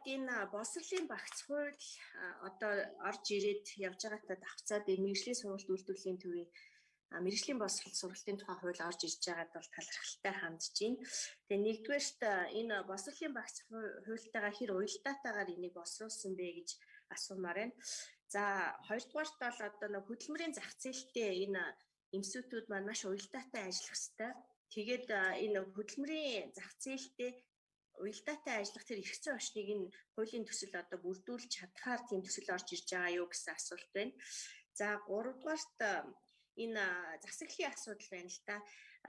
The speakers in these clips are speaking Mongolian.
Энэ боловсролын багц хууль одоо орж ирээд явж байгаатай давхцаад энэ мэргэжлийн сургалт үйлдвэрлэлийн төвийн мэргэжлийн боловсрол сургалтын тухай хууль орж ирж байгаад бол талархалтай хандж байна. Тэгээ нэгдүгээрт энэ боловсролын багц хуультайгаа хэр уялдаатайгаар энийг боловсруулсан бэ гэж асуумаар байна. За хоёрдугаарт бол одоо нэг хөдөлмөрийн зах зээлтэй энэ эмсүүтүүд маань маш уялдаатай ажиллах ёстой. Тэгээд энэ хөдөлмөрийн зах зээлтэй уялдаатай ажиллах тэр эрх зүйн орчныг энэ хуулийн төсөл одоо бүрдүүлж чадхаар тийм төсөл орж ирж байгаа юу гэсэн асуулт байна. За гуравдугаарт энэ засаглалын асуудал байна л да.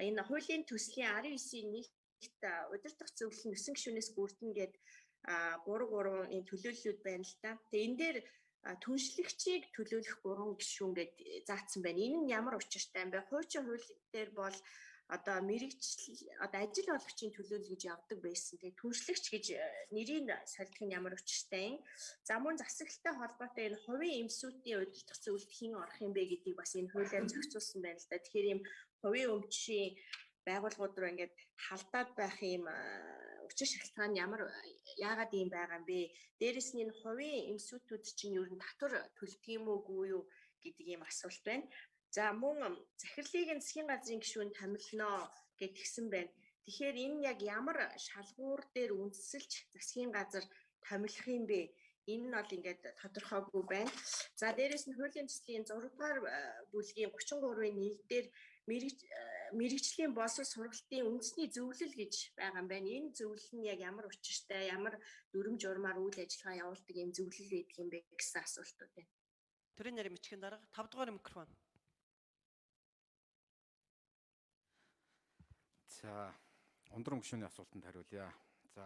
Энэ хуулийн төслийн 19-ийн 1-т удирдах зөвлөл нь 9 гишүүнээс бүрдэнэ гээд 3 энэ төлөөллүүд байна л да. Тэгээ энэ дээр түншлэгчийг төлөөлөх 3 гишүүн гээд заасан байна. Энэ нь ямар учиртай юм бэ? Хуучин хууль дээр бол одоо мэрэгжил одоо ажил олгогчийн төлөөлөл гэж явдаг байсан. Тэгээ түншлэгч гэж нэрийг сольдох нь ямар учиртай юм. За мөн засаглалтай холбоотой энэ хувийн эмсүүдийн удирдах зөвлөлд хэн орох юм бэ гэдгийг бас энэ хуулиар зохицуулсан байна л да. Тэгэхээр ийм хувийн өмчийн байгууллагууд руу ингээд халдаад байх юм учир шалтгаан яагаад ийм байгаа юм бэ? Дээрэс нь энэ хувийн эмсүүдүүд чинь ер нь татвар төлдөг юм уугүй юу гэдэг ийм асуулт байна. За мөн захирлыг нь засгийн газрын гишүүнд томилно гэдгсэн байна. Тэгэхээр энэ яг ямар шалгуур дээр үндэслэж засгийн газар томилох юм бэ? Энэ нь бол ингээд тодорхойгүй байна. За дээрэс нь хуулийн төслийн 6 дугаар бүлгийн 33-ийн 1 дээр мэргэжлийн боловсрол сургалтын үндэсний зөвлөл гэж байгаа юм байна. Энэ зөвлөл нь яг ямар учиртай, ямар дүрм журмаар үйл ажиллагаа явуулдаг юм зөвлөл байдаг юм бэ гэсэн асуултууд байна. Төрийн нарийн бичгийн дарга 5 дугаар микрофон. За, ундрам гишүүний асуултанд хариулъя. За,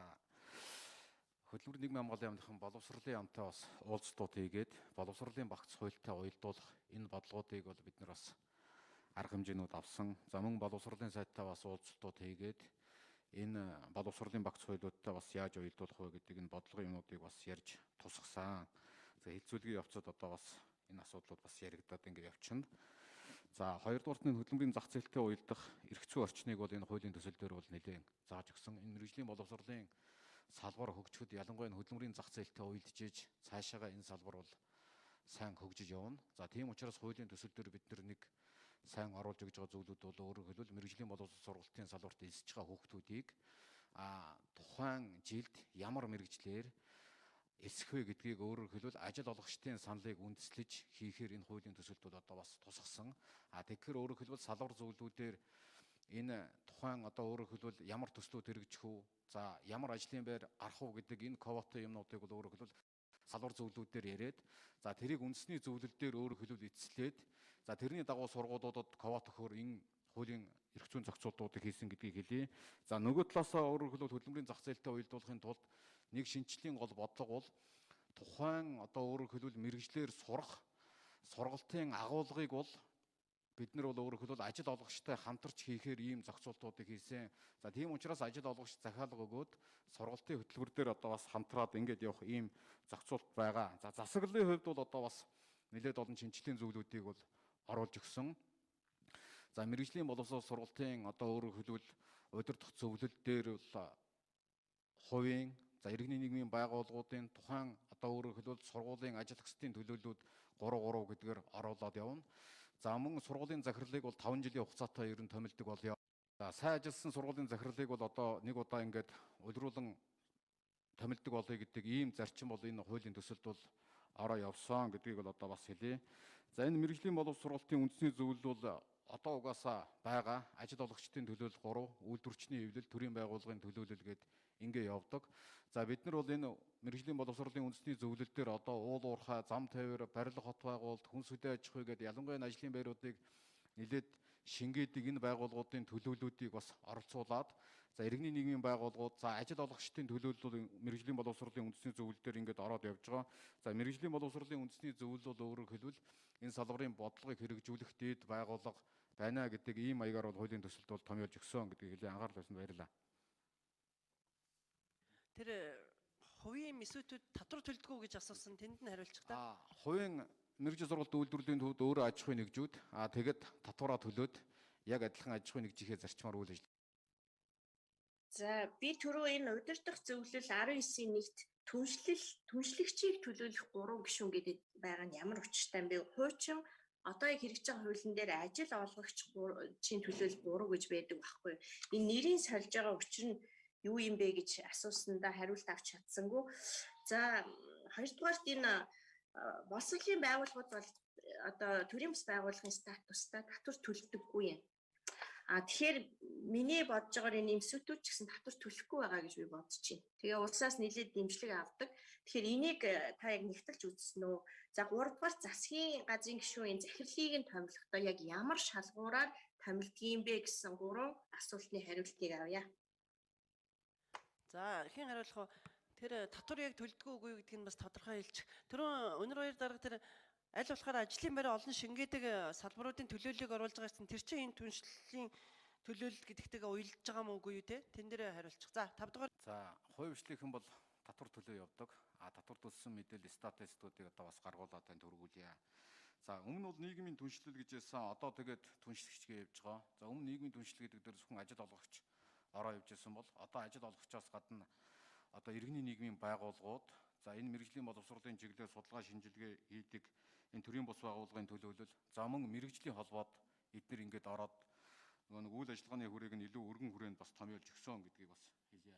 хөдөлмөр нийгмийн хамгааллын яамныхан боловсролын яамтай бас уулзалтууд хийгээд боловсролын багц хуультай уялдуулах энэ бодлогуудыг бол бид нар бас арга хэмжээнүүд авсан. За мөн боловсролын сайттай бас уулзалтууд хийгээд энэ боловсролын багц хуулиудтай бас яаж уялдуулах вэ гэдэг энэ бодлогын юмнуудыг бас ярьж тусгасан. За хэлцүүлгийн явцад одоо бас энэ асуудлууд бас яригдаад ингээд явчихна. За хоёрдугаарт нь хөдөлмөрийн зах зээлтэй уялдах эрх зүйн орчныг бол энэ хуулийн төсөл дээр бол нэлээд зааж өгсөн. Энэ мэргэжлийн боловсролын салбар хөгжөхөд ялангуяа энэ хөдөлмөрийн зах зээлтэй уялдж иж цаашаага энэ салбар бол сайн хөгжиж явна. За тийм учраас хуулийн төсөл дээр бид нэг сайн оруулж өгж байгаа зүйлүүд бол өөрөөр хэлбэл мэргэжлийн боловсрол сургалтын салбарт элсэж байгаа хүүхдүүдийг тухайн жилд ямар мэргэжлэр эсэх вэ гэдгийг өөрөөр хэлбэл ажил олгогчдын саналыг үндэслэж хийхээр энэ хуулийн төсөлд бол одоо бас тусгасан. Тэгэхээр өөрөөр хэлбэл салбар зөвлөлүүдээр энэ тухайн одоо өөрөөр хэлбэл ямар төслүүд хэрэгжих үү, за ямар ажлын байр гарах уу гэдэг энэ ковотой юмнуудыг бол өөрөөр хэлбэл салбар зөвлөлүүдээр яриад, за тэрийг үндэсний зөвлөл дээр өөрөөр хэлбэл эцэслээд, за тэрний дагуу сургуулиудад ковот өгөхөөр энэ хуулийн эрх зүйн зохицуултуудыг хийсэн гэдгийг хэлье. За нөгөө талаасаа өөрөөр хэлбэл хөдөлмөрийн зах зээлтэй уялдуулахын тулд нэг шинжлэлийн гол бодлого бол тухайн одоо өөрөөр хэлбэл мэргэжлэр сурах сургалтын агуулгыг бол бид нар бол өөрөөр хэлбэл ажил олгогчтой хамтарч хийхээр ийм зохицуултуудыг хийсэн. За тийм учраас ажил олгогч захиалга өгөөд сургалтын хөтөлбөр дээр одоо бас хамтраад ингээд явах ийм зохицуулт байгаа. За засаглалын хувьд бол одоо бас нэлээд олон шинжлэлийн зөвлөлүүдийг бол оруулж өгсөн. За мэргэжлийн боловсрол сургалтын одоо өөрөөр хэлбэл удирдах зөвлөл дээр бол хувийн за иргэний нийгмийн байгууллагуудын тухайн одоо өөрөөр хэлбэл сургуулийн ажилтгчдын төлөөллүүд 3 гэдгээр оруулаад явна. За мөн сургуулийн захирлыг бол 5 жилийн хугацаатай ер нь томилдог болё. За сайн ажилласан сургуулийн захирлыг бол одоо нэг удаа ингээд удируулан томилдог болъё гэдэг ийм зарчим бол энэ хуулийн төсөлд бол ороо явсан гэдгийг бол одоо бас хэлье. За энэ мэргэжлийн боловсрол сургалтын үндэсний зөвлөл бол одоо угаасаа байгаа. Ажил олгогчдын төлөөлөл 3, үйлдвэрчний эвлэл, төрийн байгууллагын төлөөлөл гээд ингээ явдаг. За бид нар бол энэ мэргэжлийн боловсролын үндэсний зөвлөл дээр одоо уул уурхай, зам тавир, барилга хот байгуулалт, хүнс хөдөө аж ахуй гээд ялангуяа энэ ажлын байруудыг нэлээд шингээдэг энэ байгууллагуудын төлөөллүүдийг бас оролцуулаад, за иргэний нийгмийн байгууллагууд, за ажил олгогчдын төлөөлөл мэргэжлийн боловсролын үндэсний зөвлөл дээр ингээд ороод явж байгаа. За мэргэжлийн боловсролын үндэсний зөвлөл бол өөрөөр хэлбэл энэ салбарын бодлогыг хэрэгжүүлэх дээд байгууллага байна гэдэг ийм маягаар бол хуулийн төсөлд бол томьёолж өгсөн гэдгийг хэлээ. Анхаарал тавьсанд баярлалаа. Тэр хувийн эмсүүтүүд татвар төлдөг үү гэж асуусан, тэнд нь хариулчих та. Хувийн мэргэжил сургалт үйлдвэрлэлийн төвд өөрөө аж ахуйн нэгжүүд тэгэд татвараа төлөөд яг адилхан аж ахуйн нэгжийнхээ зарчмаар үйл ажиллагаа. За би түрүү энэ удирдах зөвлөл 19-ийн 1-т түншлэгчийг төлөөлөх 3 гишүүн гэдэг байгаа нь ямар учиртай юм бэ? Хуучин одоо яг хэрэгжиж байгаа хуулийн дээр ажил олгогчийн төлөөлөл 3 гэж байдаг байхгүй юу? Энэ нэрийн сольж байгаа учир нь юу юм бэ гэж асуусандаа хариулт авч чадсангүй. За хоёрдугаарт энэ боловсролын байгууллагууд бол одоо төрийн бас байгууллагын статустай татвар төлдөггүй юм. Тэгэхээр миний бодож байгаагаар энэ эмсүүтүүд ч гэсэн татвар төлөхгүй байгаа гэж би бодож байна. Тэгээ улсаас нэлээд дэмжлэг авдаг. Тэгэхээр энийг та яг нэгтэлж үзсэн үү? За 3 дугаар засгийн газрын гишүүн захирлыг нь томилохдоо яг ямар шалгуураар томилдгийм бэ гэсэн 3 асуултны хариултыг авъя. За хэн хариулах вэ? Тэр татвар яг төлдөг үгүй юу гэдгийг бас тодорхой хэлчих. Түрүүн өнөр баяр дарга тэр аль болохоор ажлын байр олон шингээдэг салбаруудын төлөөллийг оруулж байгаа гэсэн тэр чинь энэ түншлэлийн төлөөлөл гэдэгтэйгээ уялдж байгаа мó үгүй юу те? Тэн дээр хариулчих. За 5 дугаар. За хувь бичлэгхэн бол татвар төлөө явдаг. Татвар төлсөн мэдээлэл статистикуудыг одоо бас гаргуулад тань төргүүлье. За өмнө бол нийгмийн түншлэл гэж хэлсэн. Одоо тэгээд түншлэгчгээ явж байгаа. За өмнө нийгмийн түншлэл гэдэг дээр зөвхөн ажил олгогч ороо явж байсан бол одоо ажил олгогчоос гадна одоо иргэний нийгмийн байгууллагууд за энэ мэрэгжлийн боловсролын чиглэлээр судалгаа шинжилгээ хийдэг энэ төрийн бус байгууллагын төлөөлөл за мөн мэрэгжлийн холбоод эдгээр ингээд ороод нөгөө нэг үйл ажиллагааны хүрээг нь илүү өргөн хүрээнд бас томьёолж өгсөн гэдгийг бас хэлье.